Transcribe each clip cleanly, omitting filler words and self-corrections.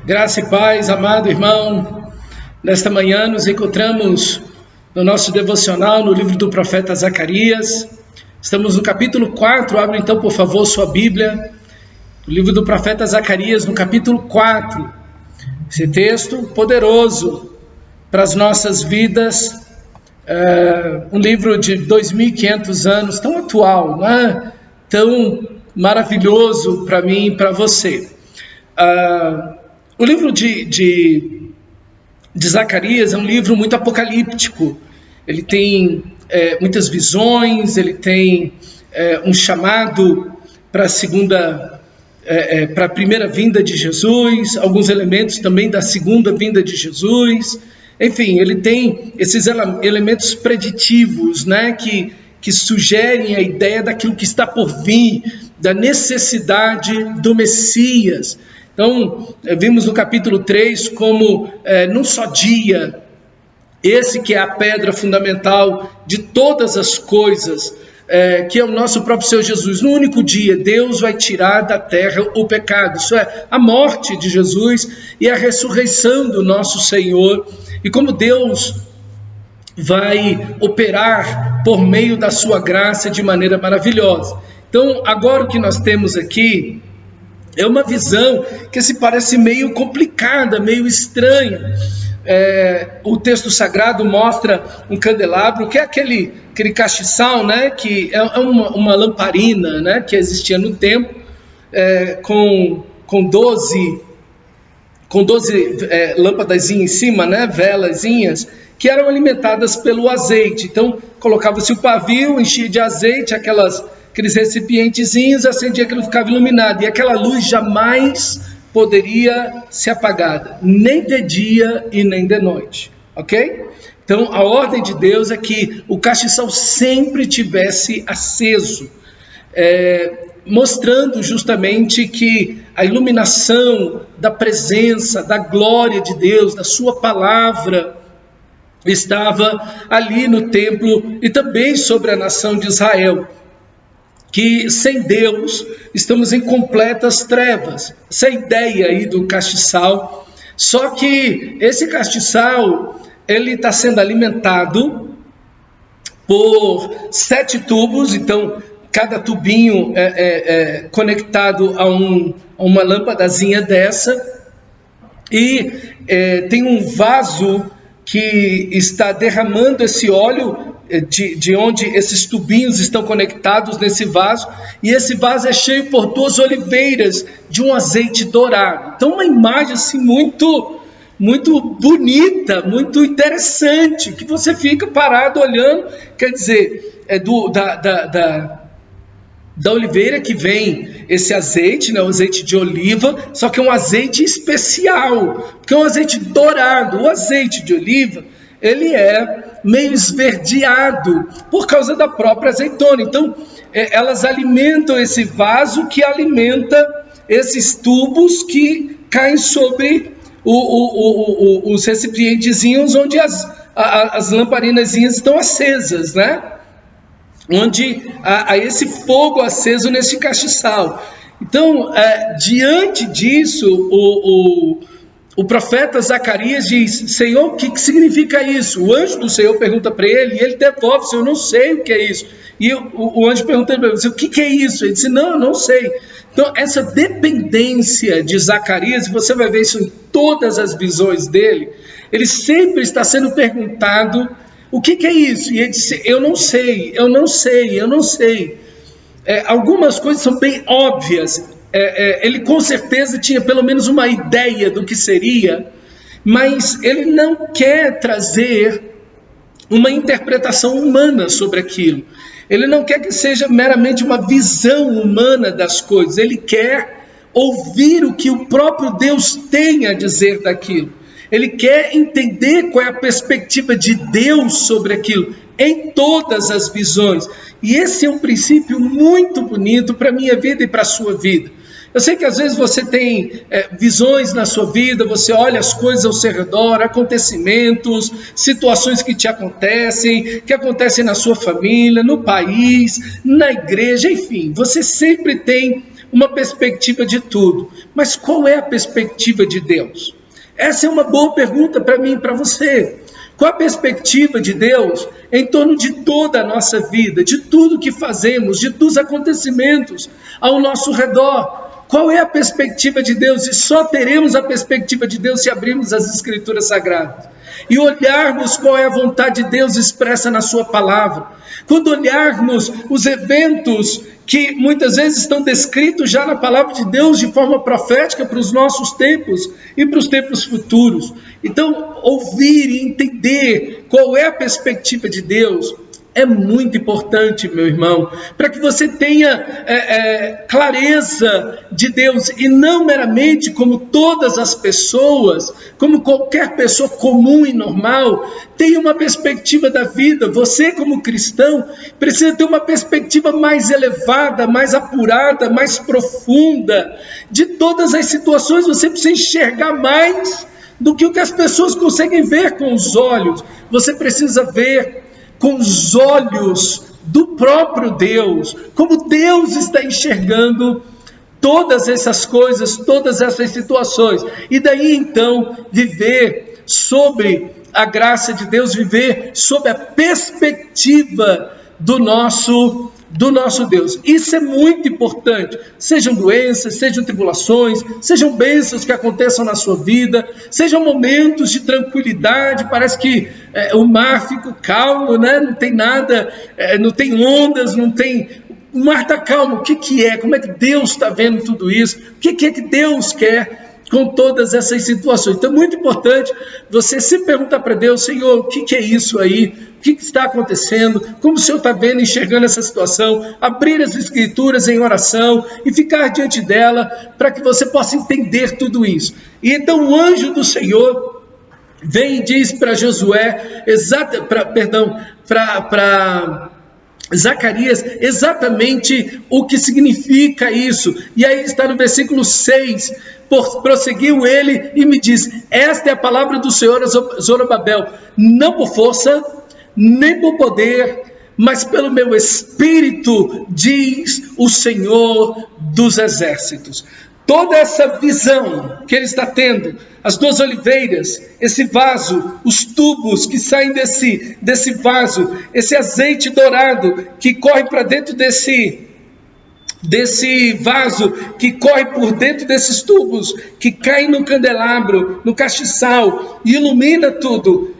Graça e paz, amado irmão. Nesta manhã nos encontramos no nosso devocional no livro do profeta Zacarias. Estamos no capítulo 4, abre então por favor sua Bíblia. O livro do profeta Zacarias no capítulo 4. Esse texto poderoso para as nossas vidas. Um livro de 2.500 anos, tão atual, né? Tão maravilhoso para mim e para você. O livro de Zacarias é um livro muito apocalíptico. Ele tem muitas visões, ele tem um chamado para a primeira vinda de Jesus, alguns elementos também da segunda vinda de Jesus. Enfim, ele tem esses elementos preditivos, né, que sugerem a ideia daquilo que está por vir, da necessidade do Messias. Então, vimos no capítulo 3 como num só dia, esse que é a pedra fundamental de todas as coisas, que é o nosso próprio Senhor Jesus. No único dia, Deus vai tirar da terra o pecado. Isso é a morte de Jesus e a ressurreição do nosso Senhor. E como Deus vai operar por meio da sua graça de maneira maravilhosa. Então, agora o que nós temos aqui é uma visão que se parece meio complicada, meio estranha. O texto sagrado mostra um candelabro, que é aquele castiçal, né, que é uma lamparina, né, que existia no templo, com 12 lâmpadazinhas em cima, né, velazinhas, que eram alimentadas pelo azeite. Então, colocava-se o pavio, enchia de azeite, aqueles recipientezinhos, acendia, aquilo ficava iluminado. E aquela luz jamais poderia ser apagada, nem de dia e nem de noite. Ok? Então, a ordem de Deus é que o castiçal sempre tivesse aceso, mostrando justamente que a iluminação da presença, da glória de Deus, da sua palavra, estava ali no templo e também sobre a nação de Israel, que sem Deus estamos em completas trevas. Essa é a ideia aí do castiçal. Só que esse castiçal, ele está sendo alimentado por 7 tubos, então cada tubinho é conectado a uma lâmpadazinha dessa, e tem um vaso que está derramando esse óleo de onde esses tubinhos estão conectados nesse vaso, e esse vaso é cheio por 2 oliveiras de um azeite dourado. Então uma imagem assim muito bonita, muito interessante, que você fica parado olhando. Quer dizer, da oliveira que vem esse azeite, né, o azeite de oliva, só que é um azeite especial, porque é um azeite dourado. O azeite de oliva, ele é meio esverdeado por causa da própria azeitona. Então, elas alimentam esse vaso que alimenta esses tubos que caem sobre os recipientezinhos onde as lamparinazinhas estão acesas, né? Onde há esse fogo aceso nesse castiçal. Então, diante disso, o profeta Zacarias diz: Senhor, o que significa isso? O anjo do Senhor pergunta para ele, e ele devolve: Senhor, eu não sei o que é isso. E o anjo pergunta para ele: o que é isso? Ele disse: não, eu não sei. Então, essa dependência de Zacarias, você vai ver isso em todas as visões dele, ele sempre está sendo perguntado: o que é isso? E ele disse: eu não sei. Algumas coisas são bem óbvias. Ele com certeza tinha pelo menos uma ideia do que seria, mas ele não quer trazer uma interpretação humana sobre aquilo. Ele não quer que seja meramente uma visão humana das coisas. Ele quer ouvir o que o próprio Deus tem a dizer daquilo. Ele quer entender qual é a perspectiva de Deus sobre aquilo, em todas as visões. E esse é um princípio muito bonito para a minha vida e para a sua vida. Eu sei que às vezes você tem visões na sua vida, você olha as coisas ao seu redor, acontecimentos, situações que te acontecem, que acontecem na sua família, no país, na igreja, enfim. Você sempre tem uma perspectiva de tudo. Mas qual é a perspectiva de Deus? Essa é uma boa pergunta para mim e para você. Qual a perspectiva de Deus em torno de toda a nossa vida, de tudo que fazemos, dos acontecimentos ao nosso redor? Qual é a perspectiva de Deus? E só teremos a perspectiva de Deus se abrirmos as Escrituras Sagradas e olharmos qual é a vontade de Deus expressa na sua palavra. Quando olharmos os eventos que muitas vezes estão descritos já na palavra de Deus de forma profética para os nossos tempos e para os tempos futuros. Então, ouvir e entender qual é a perspectiva de Deus é muito importante, meu irmão, para que você tenha clareza de Deus e não meramente como todas as pessoas, como qualquer pessoa comum e normal, tenha uma perspectiva da vida. Você, como cristão, precisa ter uma perspectiva mais elevada, mais apurada, mais profunda de todas as situações. Você precisa enxergar mais do que o que as pessoas conseguem ver com os olhos. Você precisa ver com os olhos do próprio Deus, como Deus está enxergando todas essas coisas, todas essas situações. E daí então viver sobre a graça de Deus, viver sob a perspectiva do nosso Deus. Isso é muito importante. Sejam doenças, sejam tribulações, sejam bênçãos que aconteçam na sua vida, sejam momentos de tranquilidade, parece que o mar fica calmo, né? Não tem nada, não tem ondas, não tem... O mar está calmo. O que é? Como é que Deus está vendo tudo isso? O que é que Deus quer com todas essas situações? Então é muito importante você se perguntar para Deus: Senhor, o que é isso aí? O que está acontecendo? Como o Senhor está vendo, enxergando essa situação? Abrir as Escrituras em oração e ficar diante dela para que você possa entender tudo isso. E então o anjo do Senhor vem e diz para Josué, para Zacarias, exatamente o que significa isso. E aí está no versículo 6, prosseguiu ele e me diz: esta é a palavra do Senhor a Zorobabel, não por força, nem por poder, mas pelo meu Espírito, diz o Senhor dos Exércitos. Toda essa visão que ele está tendo, as duas oliveiras, esse vaso, os tubos que saem desse vaso, esse azeite dourado que corre para dentro desse vaso, que corre por dentro desses tubos, que cai no candelabro, no castiçal, e ilumina tudo.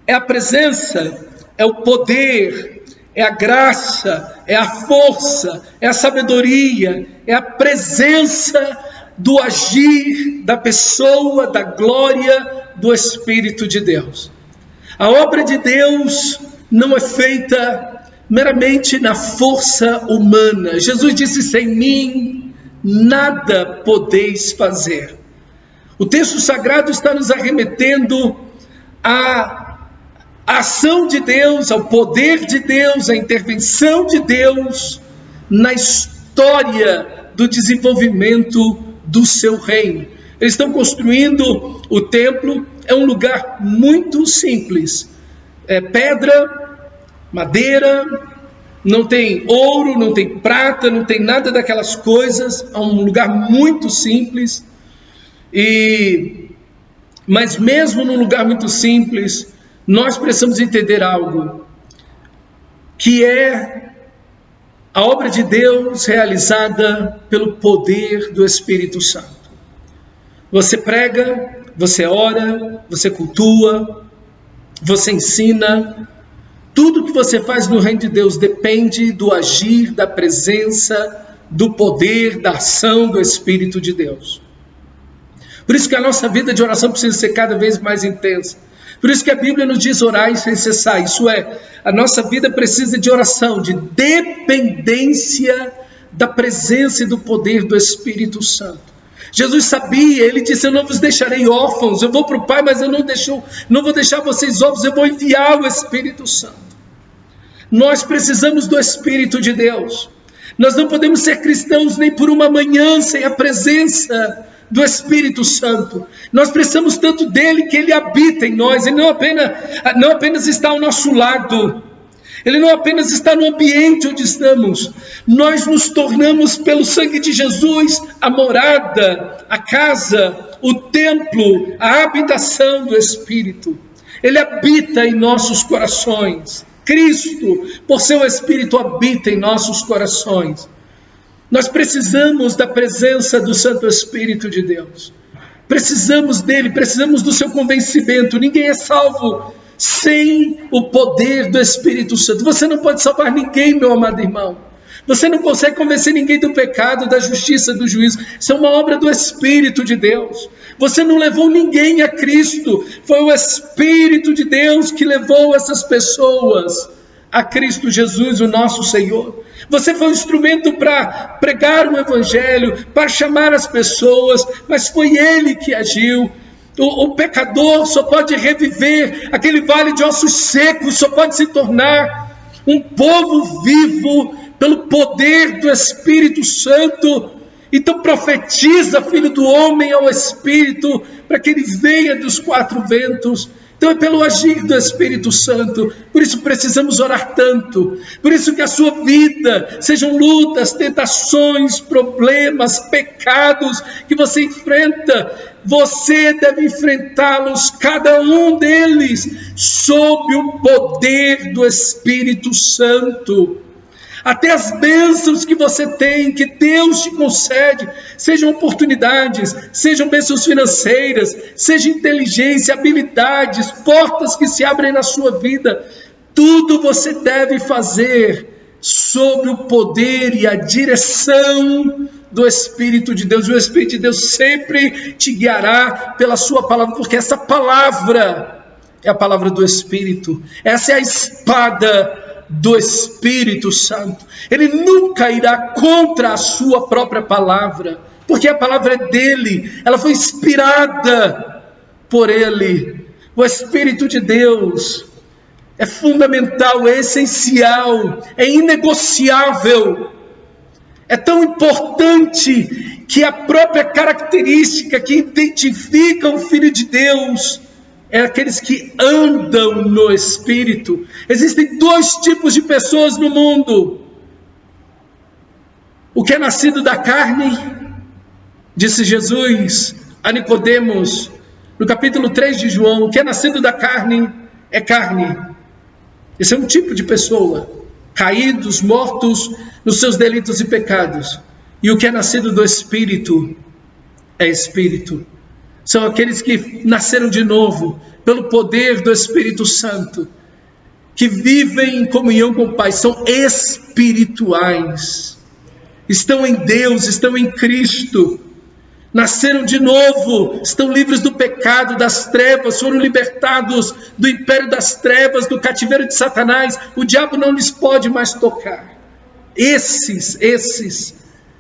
É a presença, é o poder, é a graça, é a força, é a sabedoria, é a presença do agir da pessoa, da glória do Espírito de Deus. A obra de Deus não é feita meramente na força humana. Jesus disse: sem mim nada podeis fazer. O texto sagrado está nos arremetendo à ação de Deus, ao poder de Deus, à intervenção de Deus na história do desenvolvimento do seu reino. Eles estão construindo o templo, é um lugar muito simples. É pedra, madeira, não tem ouro, não tem prata, não tem nada daquelas coisas. É um lugar muito simples. Mas mesmo num lugar muito simples, nós precisamos entender algo, que é a obra de Deus realizada pelo poder do Espírito Santo. Você prega, você ora, você cultua, você ensina. Tudo que você faz no reino de Deus depende do agir, da presença, do poder, da ação do Espírito de Deus. Por isso que a nossa vida de oração precisa ser cada vez mais intensa. Por isso que a Bíblia nos diz orar sem cessar. Isso é, a nossa vida precisa de oração, de dependência da presença e do poder do Espírito Santo. Jesus sabia, ele disse: eu não vos deixarei órfãos, eu vou para o Pai, mas eu não vou deixar vocês órfãos, eu vou enviar o Espírito Santo. Nós precisamos do Espírito de Deus. Nós não podemos ser cristãos nem por uma manhã sem a presença do Espírito Santo. Nós precisamos tanto dele que ele habita em nós. Ele não apenas está ao nosso lado, Ele não apenas está no ambiente onde estamos, nós nos tornamos pelo sangue de Jesus a morada, a casa, o templo, a habitação do Espírito. Ele habita em nossos corações. Cristo, por seu Espírito, habita em nossos corações. Nós precisamos da presença do Santo Espírito de Deus. Precisamos dele, precisamos do seu convencimento. Ninguém é salvo sem o poder do Espírito Santo. Você não pode salvar ninguém, meu amado irmão. Você não consegue convencer ninguém do pecado, da justiça, do juízo. Isso é uma obra do Espírito de Deus. Você não levou ninguém a Cristo. Foi o Espírito de Deus que levou essas pessoas a Cristo Jesus, o nosso Senhor. Você foi um instrumento para pregar o Evangelho, para chamar as pessoas, mas foi Ele que agiu. O pecador só pode reviver, aquele vale de ossos secos só pode se tornar um povo vivo pelo poder do Espírito Santo. Então profetiza, filho do homem, ao Espírito, para que ele venha dos quatro ventos. Então é pelo agir do Espírito Santo. Por isso precisamos orar tanto. Por isso que a sua vida, sejam lutas, tentações, problemas, pecados que você enfrenta, você deve enfrentá-los, cada um deles, sob o poder do Espírito Santo. Até as bênçãos que você tem, que Deus te concede, sejam oportunidades, sejam bênçãos financeiras, seja inteligência, habilidades, portas que se abrem na sua vida, tudo você deve fazer sob o poder e a direção do Espírito de Deus. O Espírito de Deus sempre te guiará pela sua palavra, porque essa palavra é a palavra do Espírito, essa é a espada do Espírito Santo. Ele nunca irá contra a sua própria palavra, porque a palavra é dele, ela foi inspirada por ele. O Espírito de Deus é fundamental, é essencial, é inegociável, é tão importante que a própria característica que identifica o Filho de Deus é aqueles que andam no Espírito. Existem dois tipos de pessoas no mundo: o que é nascido da carne, disse Jesus a Nicodemos, no capítulo 3 de João, o que é nascido da carne é carne. Esse é um tipo de pessoa, caídos, mortos nos seus delitos e pecados. E o que é nascido do Espírito é Espírito. São aqueles que nasceram de novo pelo poder do Espírito Santo, que vivem em comunhão com o Pai, são espirituais, estão em Deus, estão em Cristo, nasceram de novo, estão livres do pecado, das trevas, foram libertados do império das trevas, do cativeiro de Satanás. O diabo não lhes pode mais tocar. Esses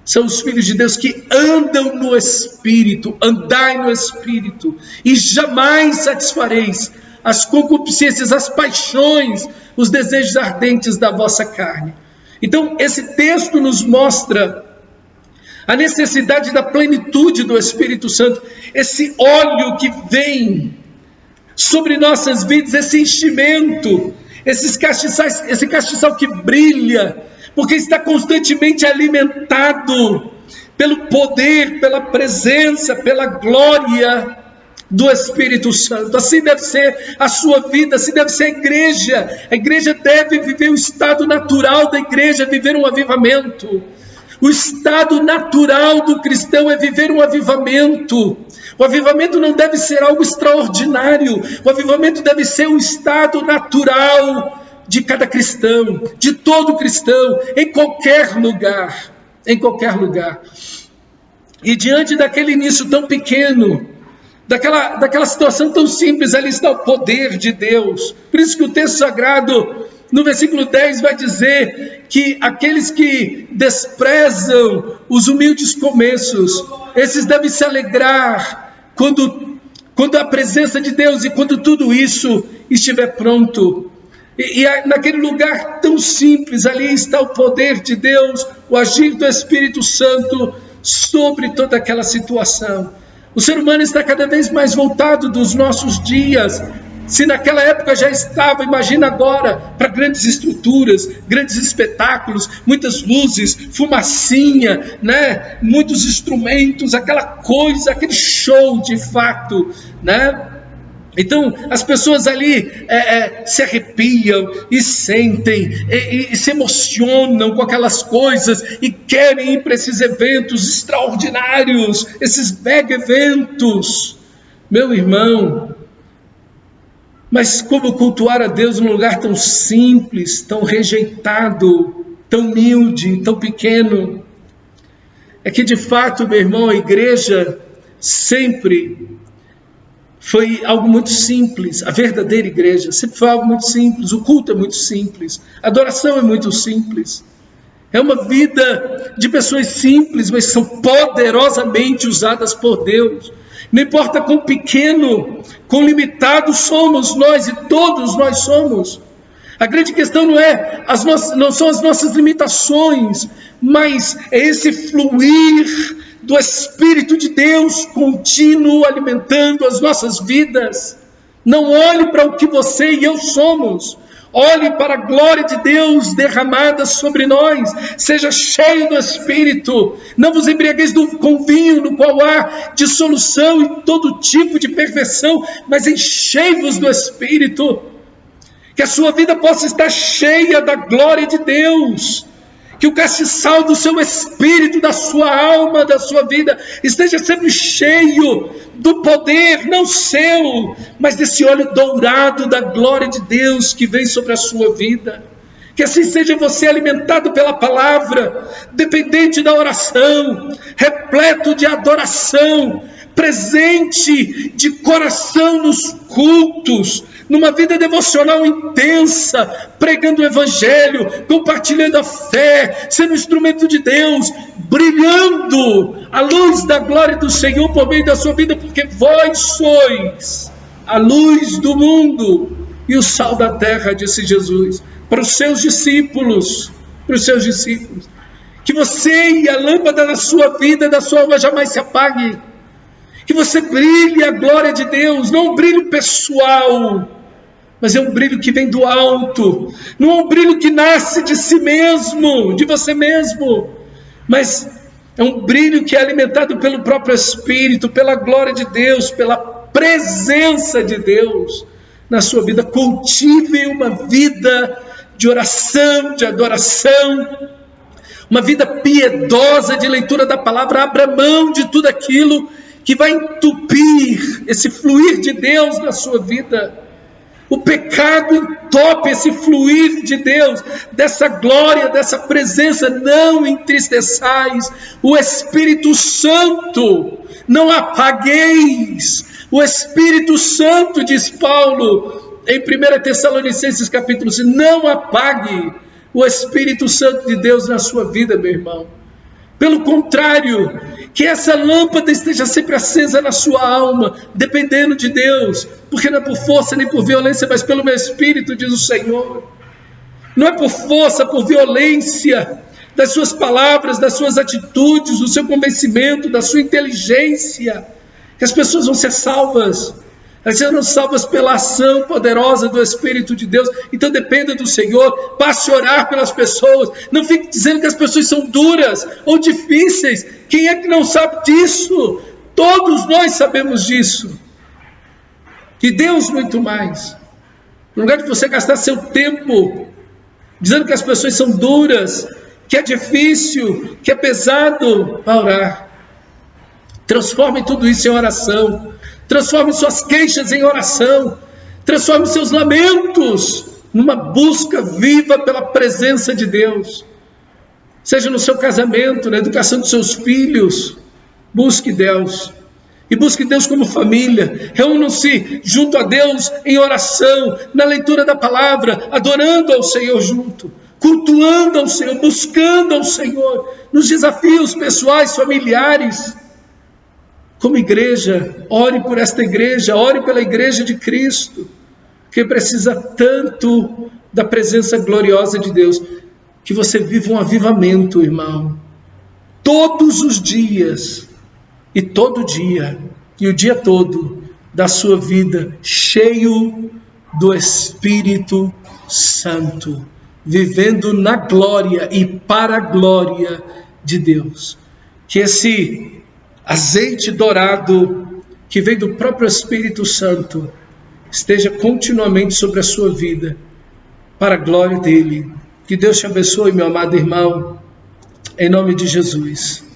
são os filhos de Deus que andam no Espírito. Andai no Espírito e jamais satisfareis as concupiscências, as paixões, os desejos ardentes da vossa carne. Então esse texto nos mostra a necessidade da plenitude do Espírito Santo, esse óleo que vem sobre nossas vidas, esse enchimento, esse castiçal que brilha, porque está constantemente alimentado pelo poder, pela presença, pela glória do Espírito Santo. Assim deve ser a sua vida, assim deve ser a igreja. A igreja deve viver o estado natural da igreja, viver um avivamento. O estado natural do cristão é viver um avivamento. O avivamento não deve ser algo extraordinário. O avivamento deve ser um estado natural de cada cristão, de todo cristão, em qualquer lugar, E diante daquele início tão pequeno, daquela situação tão simples, ali está o poder de Deus. Por isso que o texto sagrado, no versículo 10, vai dizer que aqueles que desprezam os humildes começos, esses devem se alegrar quando a presença de Deus e quando tudo isso estiver pronto. E naquele lugar tão simples, ali está o poder de Deus, o agir do Espírito Santo sobre toda aquela situação. O ser humano está cada vez mais voltado dos nossos dias Se naquela época já estava, imagina agora, para grandes estruturas, grandes espetáculos, muitas luzes, fumacinha, né? Muitos instrumentos, aquela coisa, aquele show de fato, né? Então as pessoas ali se arrepiam e sentem e se emocionam com aquelas coisas e querem ir para esses eventos extraordinários, esses mega eventos. Meu irmão, mas como cultuar a Deus num lugar tão simples, tão rejeitado, tão humilde, tão pequeno? É que de fato, meu irmão, a igreja sempre foi algo muito simples. A verdadeira igreja sempre foi algo muito simples. O culto é muito simples, a adoração é muito simples. É uma vida de pessoas simples, mas são poderosamente usadas por Deus. Não importa quão pequeno, quão limitado somos nós, e todos nós somos. A grande questão não são as nossas limitações, mas é esse fluir do Espírito de Deus contínuo alimentando as nossas vidas. Não olhe para o que você e eu somos. Olhe para a glória de Deus derramada sobre nós. Seja cheio do Espírito. Não vos embriagueis com vinho, no qual há dissolução e todo tipo de perversão, mas enchei-vos do Espírito. Que a sua vida possa estar cheia da glória de Deus. Que o castiçal do seu espírito, da sua alma, da sua vida, esteja sempre cheio do poder, não seu, mas desse óleo dourado da glória de Deus que vem sobre a sua vida. Que assim seja você alimentado pela palavra, dependente da oração, repleto de adoração, presente de coração nos cultos, numa vida devocional intensa, pregando o evangelho, compartilhando a fé, sendo instrumento de Deus, brilhando a luz da glória do Senhor por meio da sua vida, porque vós sois a luz do mundo e o sal da terra, disse Jesus, para os seus discípulos, que você e a lâmpada da sua vida, da sua alma jamais se apague, que você brilhe a glória de Deus, não um brilho pessoal, mas é um brilho que vem do alto, não é um brilho que nasce de si mesmo, de você mesmo, mas é um brilho que é alimentado pelo próprio Espírito, pela glória de Deus, pela presença de Deus na sua vida. Cultive uma vida de oração, de adoração, uma vida piedosa de leitura da palavra. Abra mão de tudo aquilo que vai entupir esse fluir de Deus na sua vida. O pecado entope esse fluir de Deus, dessa glória, dessa presença. Não entristeçais o Espírito Santo, não apagueis o Espírito Santo, diz Paulo em 1 Tessalonicenses capítulo 5, não apague o Espírito Santo de Deus na sua vida, meu irmão. Pelo contrário, que essa lâmpada esteja sempre acesa na sua alma, dependendo de Deus, porque não é por força nem por violência, mas pelo meu Espírito, diz o Senhor. Não é por força, por violência das suas palavras, das suas atitudes, do seu convencimento, da sua inteligência, que as pessoas vão ser salvas. Elas serão salvas pela ação poderosa do Espírito de Deus. Então dependa do Senhor, passe a orar pelas pessoas. Não fique dizendo que as pessoas são duras ou difíceis. Quem é que não sabe disso? Todos nós sabemos disso. E Deus muito mais. No lugar de você gastar seu tempo dizendo que as pessoas são duras, que é difícil, que é pesado, vá orar. Transforme tudo isso em oração. Transforme suas queixas em oração. Transforme seus lamentos numa busca viva pela presença de Deus. Seja no seu casamento, na educação dos seus filhos. Busque Deus. E busque Deus como família. Reúnam-se junto a Deus em oração, na leitura da palavra, adorando ao Senhor junto, cultuando ao Senhor, buscando ao Senhor, nos desafios pessoais, familiares. Como igreja, ore por esta igreja, ore pela igreja de Cristo, que precisa tanto da presença gloriosa de Deus, que você viva um avivamento, irmão, todos os dias, e todo dia, e o dia todo da sua vida, cheio do Espírito Santo, vivendo na glória e para a glória de Deus. Que esse azeite dourado que vem do próprio Espírito Santo esteja continuamente sobre a sua vida, para a glória dele. Que Deus te abençoe, meu amado irmão, em nome de Jesus.